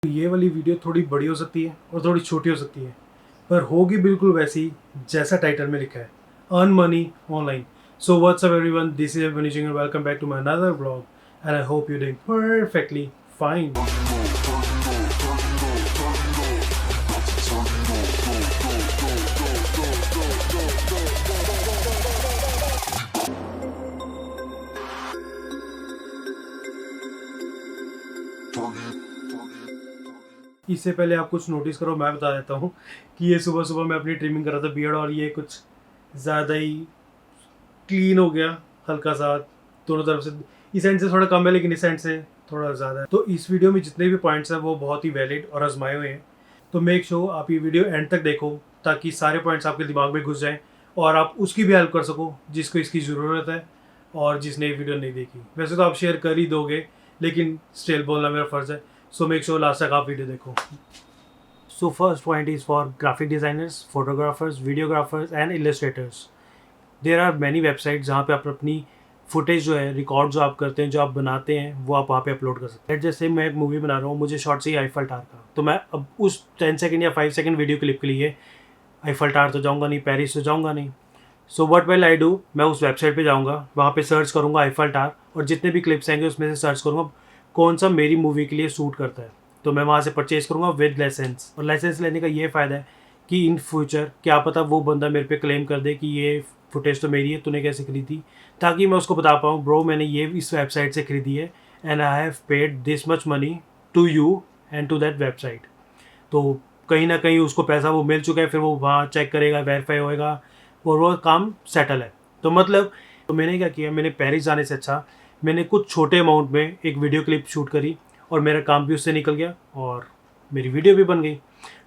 ये वाली वीडियो थोड़ी बड़ी हो सकती है और थोड़ी छोटी हो सकती है, पर होगी बिल्कुल वैसी जैसा टाइटल में लिखा है, earn money online. So what's up everyone, this is Manish and welcome back to my another blog and I hope you doing perfectly fine. इससे पहले आप कुछ नोटिस करो, मैं बता देता हूँ कि ये सुबह सुबह मैं अपनी ट्रिमिंग कर रहा था बियर्ड और ये कुछ ज़्यादा ही क्लीन हो गया, हल्का सा दोनों तरफ से। इस एंड से थोड़ा कम है लेकिन इस एंड से थोड़ा ज़्यादा है। तो इस वीडियो में जितने भी पॉइंट्स हैं वो बहुत ही वैलिड और आजमाए हुए हैं। तो मेक श्योर आप ये वीडियो एंड तक देखो ताकि सारे पॉइंट्स आपके दिमाग में घुस जाएं और आप उसकी भी हेल्प कर सको जिसको इसकी ज़रूरत है और जिसने ये वीडियो नहीं देखी। वैसे तो आप शेयर कर ही दोगे लेकिन स्टिल बोलना मेरा फ़र्ज़ है। सो मेक श्योर लास्ट तक आप वीडियो देखो। So first point is for graphic designers, photographers, videographers and illustrators. There are many websites जहाँ पे आप अपनी फुटेज जो है, रिकॉर्ड जो आप करते हैं, जो आप बनाते हैं, वो आप वहाँ पे अपलोड कर सकते हैं। जैसे मैं एक मूवी बना रहा हूँ, मुझे शॉर्ट चाहिए आईफल टावर का, तो मैं अब उस 10 सेकंड या 5 सेकंड वीडियो क्लिप के लिए आईफल टावर तो जाऊँगा नहीं, पेरिस तो जाऊँगा नहीं। So what will I do, मैं उस वेबसाइट पे जाऊँगा, वहाँ पे सर्च करूँगा आईफल टावर और जितने भी क्लिप्स आएंगे उसमें से सर्च करूँगा कौन सा मेरी मूवी के लिए सूट करता है, तो मैं वहाँ से परचेज़ करूँगा विद लाइसेंस। और लाइसेंस लेने का ये फ़ायदा है कि इन फ्यूचर क्या पता वो बंदा मेरे पे क्लेम कर दे कि ये फुटेज तो मेरी है, तूने कैसे खरीदी, ताकि मैं उसको बता पाऊँ ब्रो मैंने ये इस वेबसाइट से खरीदी है and I have paid this much money to you and to that website. तो कहीं ना कहीं उसको पैसा वो मिल चुका है, फिर वो वहाँ चेक करेगा, वेरीफाई होएगा और वो काम सेटल है। तो मतलब तो मैंने क्या किया, मैंने पेरिस जाने से अच्छा मैंने कुछ छोटे अमाउंट में एक वीडियो क्लिप शूट करी और मेरा काम भी उससे निकल गया और मेरी वीडियो भी बन गई।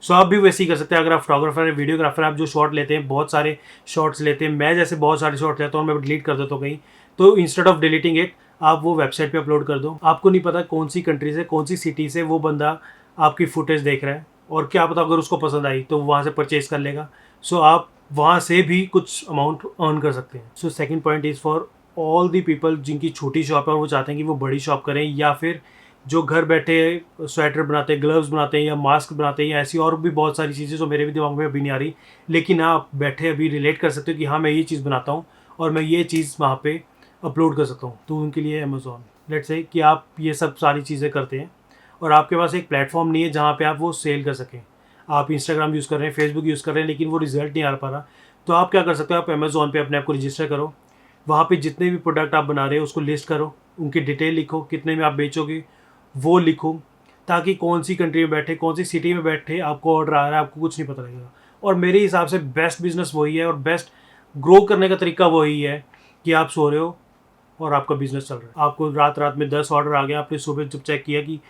सो आप भी वैसे ही कर सकते हैं। अगर आप फोटोग्राफर है, वीडियोग्राफर, आप जो शॉट लेते हैं, बहुत सारे शॉट्स लेते हैं, मैं जैसे बहुत सारे शॉट लेता हूँ, मैं डिलीट कर देता हूँ कहीं, तो इंस्टेड ऑफ डिलीटिंग इट आप वो वेबसाइट पे अपलोड कर दो। आपको नहीं पता कौन सी कंट्री से, कौन सी सिटी से वो बंदा आपकी फुटेज देख रहा है और क्या पता अगर उसको पसंद आई तो वहाँ से परचेज कर लेगा। सो आप वहाँ से भी कुछ अमाउंट अर्न कर सकते हैं। So second point is for all the people जिनकी छोटी शॉप है और वो चाहते हैं कि वो बड़ी शॉप करें, या फिर जो घर बैठे स्वेटर बनाते हैं, ग्लव्स बनाते हैं या मास्क बनाते हैं या ऐसी और भी बहुत सारी चीज़ें जो मेरे भी दिमाग में अभी नहीं आ रही, लेकिन आप बैठे अभी रिलेट कर सकते हो कि हाँ मैं ये चीज़ बनाता हूँ और मैं ये चीज़ वहाँ पे अपलोड कर सकता हूँ। तो उनके लिए अमेज़ॉन, लेट्स से कि आप ये सब सारी चीज़ें करते हैं और आपके पास एक प्लेटफॉर्म नहीं है जहाँ पे आप वो सेल कर सकें। आप इंस्टाग्राम यूज़ कर रहे हैं, फेसबुक यूज़ कर रहे हैं, लेकिन वो रिजल्ट नहीं आ पा रहा, तो आप क्या कर सकते हो, आप अमेज़ॉन पे अपने आप को रजिस्टर करो। वहाँ पे जितने भी प्रोडक्ट आप बना रहे हो उसको लिस्ट करो, उनकी डिटेल लिखो, कितने में आप बेचोगे वो लिखो, ताकि कौन सी कंट्री में बैठे, कौन सी सिटी में बैठे आपको ऑर्डर आ रहा है आपको कुछ नहीं पता लगेगा। और मेरे हिसाब से बेस्ट बिजनेस वही है और बेस्ट ग्रो करने का तरीका वही है कि आप सो रहे हो और आपका बिजनेस चल रहा है। आपको रात रात में 10 ऑर्डर आ गया, आपने सुबह जब चेक किया कि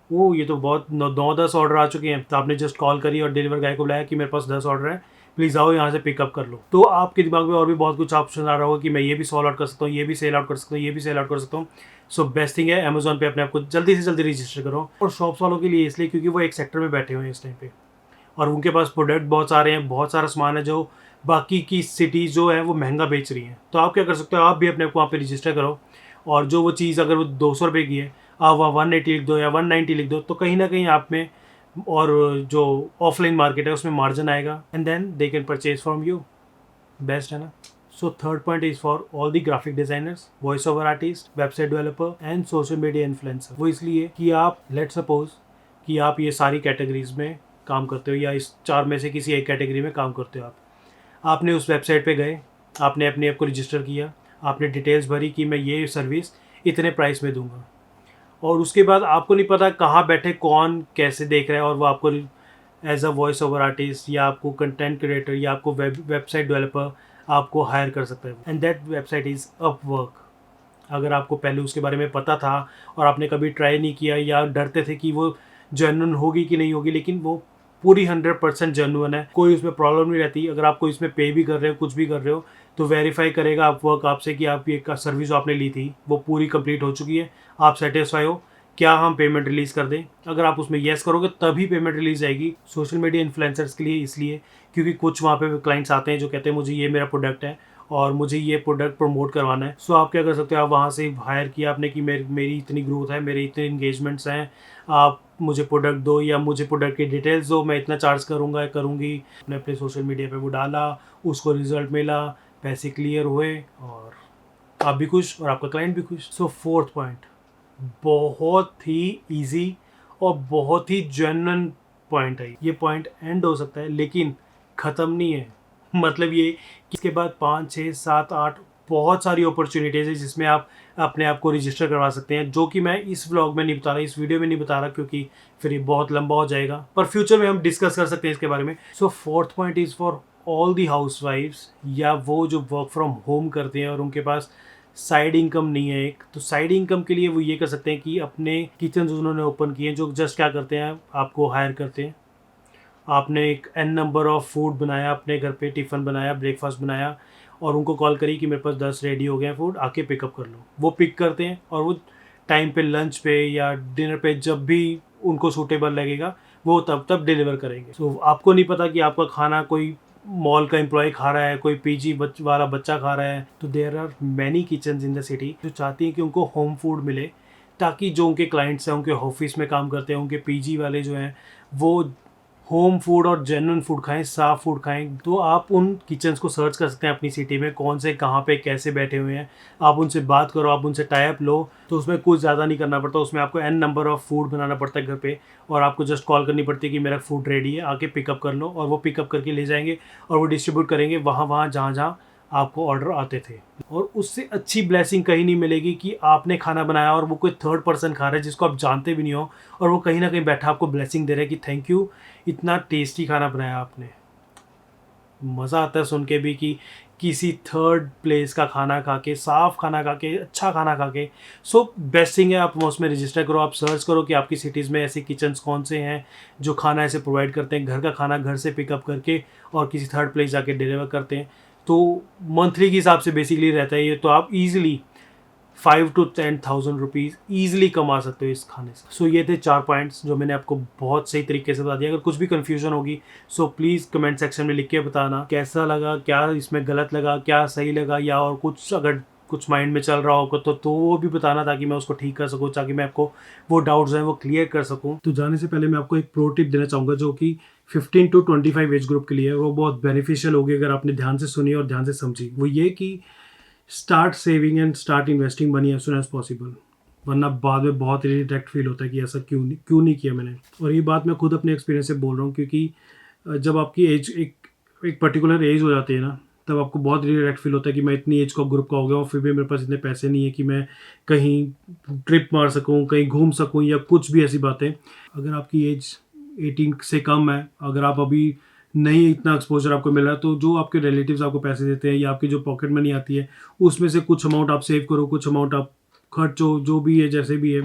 वो ये तो बहुत 9-10 ऑर्डर आ चुके हैं, तो आपने जस्ट कॉल करी और डिलीवर गाय को बुलाया कि मेरे पास 10 ऑर्डर है, प्लीज़ आओ यहाँ से पिकअप कर लो। तो आपके दिमाग में और भी बहुत कुछ ऑप्शन आ रहा होगा कि मैं ये भी सॉल्व आउट कर सकता हूँ, ये भी सेल आउट कर सकता हूँ, ये भी सेल आउट कर सकता हूँ। सो बेस्ट थिंग है अमेज़ॉन पे अपने आप को जल्दी से जल्दी रजिस्टर करो। और शॉप्स वालों के लिए इसलिए क्योंकि वो एक सेक्टर में बैठे हुए हैं इस टाइम पे और उनके पास प्रोडक्ट बहुत सारे हैं, बहुत सारा सामान है जो बाकी की सिटीज़ जो है वो महंगा बेच रही हैं। तो आप क्या कर सकते हो, आप भी अपने आप को वहाँ पे रजिस्टर करो और जो वो चीज़ अगर वो 200 रुपये की है आप वहाँ 180 लिख दो या 190 लिख दो, तो कहीं ना कहीं आप में और जो ऑफलाइन मार्केट है उसमें मार्जिन आएगा and then they can purchase from you. Best है ना। So third point is for all the graphic designers, voice over artist, website developer and social media influencer. वो इसलिए कि आप लेट सपोज कि आप ये सारी कैटेगरीज में काम करते हो या इस 4 में से किसी एक कैटेगरी में काम करते हो। आपने उस वेबसाइट पे गए, आपने अपने ऐप को रजिस्टर किया, आपने डिटेल्स भरी कि मैं ये सर्विस इतने प्राइस में दूंगा, और उसके बाद आपको नहीं पता कहाँ बैठे कौन कैसे देख रहा है और वो आपको as a voice over artist या आपको कंटेंट क्रिएटर या आपको वेबसाइट डेवलपर आपको हायर कर सकता है and that website is Upwork. अगर आपको पहले उसके बारे में पता था और आपने कभी ट्राई नहीं किया या डरते थे कि वो जेन्युइन होगी कि नहीं होगी, लेकिन वो पूरी 100% जेन्युइन है, कोई उसमें प्रॉब्लम नहीं रहती। अगर आपको इसमें पे भी कर रहे हो, कुछ भी कर रहे हो, तो वेरीफाई करेगा अपवर्क आपसे कि आप ये सर्विस जो आपने ली थी वो पूरी कंप्लीट हो चुकी है, आप सेटिस्फाई हो, क्या हम पेमेंट रिलीज़ कर दें। अगर आप उसमें येस करोगे तभी पेमेंट रिलीज आएगी। सोशल मीडिया इन्फ्लुएंसर्स के लिए इसलिए क्योंकि कुछ वहाँ पे क्लाइंट्स आते हैं जो कहते हैं मुझे ये मेरा प्रोडक्ट है और मुझे ये प्रोडक्ट प्रमोट करवाना है। सो आप क्या कर सकते हो, आप वहाँ से हायर किया आपने कि मेरी इतनी ग्रोथ है, मेरे इतने इंगेजमेंट्स हैं, आप मुझे प्रोडक्ट दो या मुझे प्रोडक्ट की डिटेल्स दो, मैं इतना चार्ज करूँगा करूँगी। अपने अपने सोशल मीडिया पे वो डाला, उसको रिजल्ट मिला, पैसे क्लियर हुए और आप भी खुश और आपका क्लाइंट भी खुश। सो फोर्थ पॉइंट बहुत ही ईजी और बहुत ही जेन्युइन पॉइंट है। ये पॉइंट एंड हो सकता है लेकिन ख़त्म नहीं है। मतलब ये कि इसके बाद 5 6 7 8 बहुत सारी अपॉर्चुनिटीज़ है जिसमें आप अपने आप को रजिस्टर करवा सकते हैं, जो कि मैं इस व्लॉग में नहीं बता रहा, इस वीडियो में नहीं बता रहा क्योंकि फिर ये बहुत लंबा हो जाएगा, पर फ्यूचर में हम डिस्कस कर सकते हैं इसके बारे में। So fourth point is for all the हाउसवाइफ्स या वो जो वर्क फ्रॉम होम करते हैं और उनके पास साइड इनकम नहीं है एक, तो साइड इनकम के लिए वो ये कर सकते हैं कि अपने किचन उन्होंने ओपन किए हैं, जो जस्ट क्या करते हैं आपको हायर करते हैं। आपने एक n नंबर ऑफ फूड बनाया अपने घर पे, टिफ़िन बनाया, ब्रेकफास्ट बनाया और उनको कॉल करी कि मेरे पास 10 रेडी हो गए हैं फूड, आके पिकअप कर लो। वो पिक करते हैं और वो टाइम पे लंच पे या डिनर पे जब भी उनको सूटेबल लगेगा वो तब डिलीवर करेंगे। सो आपको नहीं पता कि आपका खाना कोई मॉल का एम्प्लॉय खा रहा है, कोई पीजी वाला बच्चा खा रहा है। तो there are many kitchens in the city जो चाहती हैं कि उनको होम फूड मिले, ताकि जो उनके क्लाइंट्स हैं, उनके ऑफिस में काम करते हैं, उनके पीजी वाले जो हैं वो होम फूड और जेन्युइन फूड खाएं, साफ फूड खाएं। तो आप उन किचन्स को सर्च कर सकते हैं अपनी सिटी में, कौन से कहाँ पे कैसे बैठे हुए हैं। आप उनसे बात करो, आप उनसे टाई अप लो, तो उसमें कुछ ज़्यादा नहीं करना पड़ता। उसमें आपको n नंबर ऑफ फूड बनाना पड़ता है घर पे और आपको जस्ट कॉल करनी पड़ती है कि मेरा फूड रेडी है, आके पिकअप कर लो। और वो पिकअप करके ले जाएंगे और वो डिस्ट्रीब्यूट करेंगे वहाँ जहाँ आपको ऑर्डर आते थे। और उससे अच्छी ब्लेसिंग कहीं नहीं मिलेगी कि आपने खाना बनाया और वो कोई थर्ड पर्सन खा रहा है जिसको आप जानते भी नहीं हो, और वो कहीं ना कहीं बैठा आपको ब्लेसिंग दे रहा है कि थैंक यू, इतना टेस्टी खाना बनाया आपने। मज़ा आता है सुन के भी कि किसी थर्ड प्लेस का खाना खा के, साफ खाना खा के, अच्छा खाना खा के। सो बेस्ट थिंग है, आप उसमें रजिस्टर करो, आप सर्च करो कि आपकी सिटीज़ में ऐसे किचन्स कौन से हैं जो खाना ऐसे प्रोवाइड करते हैं, घर का खाना घर से पिकअप करके और किसी थर्ड प्लेस जाके डिलीवर करते हैं। तो मंथली के हिसाब से बेसिकली रहता है ये, तो आप ईजिली 5 to 10,000 रुपीज़ ईजिली कमा सकते हो इस खाने से। सो ये थे 4 पॉइंट्स जो मैंने आपको बहुत सही तरीके से बता दिया। अगर कुछ भी कन्फ्यूजन होगी सो प्लीज़ कमेंट सेक्शन में लिख के बताना कैसा लगा, क्या इसमें गलत लगा, क्या सही लगा, या और कुछ अगर कुछ माइंड में चल रहा होगा तो वो भी बताना, ताकि मैं उसको ठीक कर सकूँ, ताकि मैं आपको वो डाउट्स हैं वो क्लियर कर सकूँ। तो जाने से पहले मैं आपको एक प्रो टिप देना चाहूँगा जो कि 15 to 25 एज ग्रुप के लिए है। वो बहुत बेनिफिशियल होगी अगर आपने ध्यान से सुनी और ध्यान से समझी। वो ये कि start saving and start investing money as soon as possible, वरना बाद में बहुत रिग्रेट फील होता है कि ऐसा क्यों नहीं किया मैंने। और ये बात मैं खुद अपने एक्सपीरियंस से बोल रहा हूँ, क्योंकि जब आपकी एज एक पर्टिकुलर एज हो जाती है ना, तब आपको बहुत रिग्रेट फील होता है कि मैं इतनी एज का ग्रुप का हो गया और फिर भी मेरे पास इतने पैसे नहीं है कि मैं कहीं ट्रिप मार सकूँ, कहीं घूम सकूँ या कुछ भी ऐसी बातें। अगर आपकी एज 18 से कम है, अगर आप अभी नहीं इतना एक्सपोजर आपको मिल रहा है, तो जो आपके रिलेटिव्स आपको पैसे देते हैं या आपकी जो पॉकेट मनी आती है उसमें से कुछ अमाउंट आप सेव करो, कुछ अमाउंट आप खर्चो, जो भी है जैसे भी है।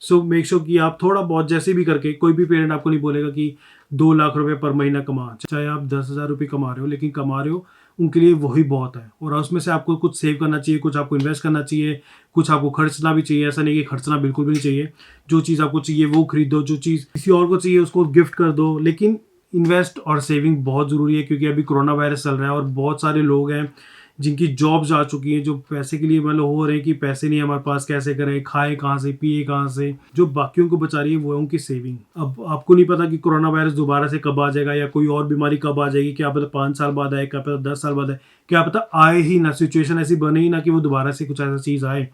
सो मेक श्योर कि आप थोड़ा बहुत जैसे भी करके, कोई भी पेरेंट आपको नहीं बोलेगा कि 2 लाख रुपए पर महीना कमा, चाहे आप 10,000 रुपये कमा रहे हो, लेकिन कमा रहे हो उनके लिए वही बहुत है। और उसमें से आपको कुछ सेव करना चाहिए, कुछ आपको इन्वेस्ट करना चाहिए, कुछ आपको खर्चना भी चाहिए। ऐसा नहीं कि खर्चना बिल्कुल भी नहीं चाहिए। जो चीज़ आपको चाहिए वो खरीदो, जो चीज़ किसी और को चाहिए उसको गिफ्ट कर दो। लेकिन इन्वेस्ट और सेविंग बहुत ज़रूरी है, क्योंकि अभी कोरोना वायरस चल रहा है और बहुत सारे लोग हैं जिनकी जॉब्स आ चुकी हैं, जो पैसे के लिए मतलब हो रहे हैं कि पैसे नहीं हमारे पास, कैसे करें, खाए कहाँ से, पिए कहाँ से। जो बाकियों को बचा रही है वो है उनकी सेविंग। अब आपको नहीं पता कि कोरोना वायरस दोबारा से कब आ जाएगा या कोई और बीमारी कब आ जाएगी, क्या पता 5 साल बाद आए, क्या पता 10 साल बाद आए, क्या पता आए ही ना, सिचुएशन ऐसी बने ही ना कि वो दोबारा से कुछ ऐसा चीज़ आए।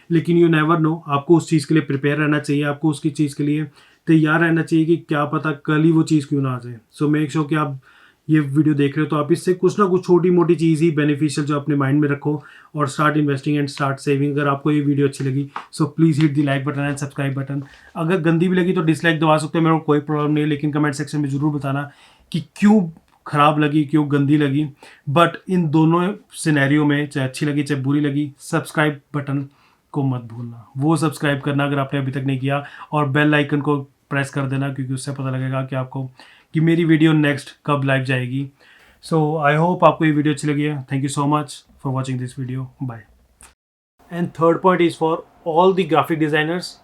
लेकिन यू नेवर नो, आपको उस चीज़ के लिए प्रिपेयर रहना चाहिए, आपको उसकी चीज़ के लिए तैयार रहना चाहिए कि क्या पता कल ही वो चीज़ क्यों ना आ जाए। सो मेक श्योर कि आप ये वीडियो देख रहे हो तो आप इससे कुछ ना कुछ छोटी मोटी चीज़ ही बेनिफिशियल जो अपने माइंड में रखो और start investing and start saving. अगर आपको ये वीडियो अच्छी लगी so please hit the like button and subscribe button. अगर गंदी भी लगी तो डिसलाइक दबा सकते हो, मेरे को कोई प्रॉब्लम नहीं है, लेकिन कमेंट सेक्शन में ज़रूर बताना कि क्यों ख़राब लगी, क्यों गंदी लगी। बट इन दोनों सिनेरियो में, चाहे अच्छी लगी चाहे बुरी लगी, सब्सक्राइब बटन को मत भूलना, वो सब्सक्राइब करना अगर आपने अभी तक नहीं किया, और बेल आइकन को प्रेस कर देना, क्योंकि उससे पता लगेगा कि आपको कि मेरी वीडियो नेक्स्ट कब लाइव जाएगी। सो आई होप आपको ये वीडियो अच्छी लगी है। Thank you so much for watching this video, bye. And third point is for all the graphic designers,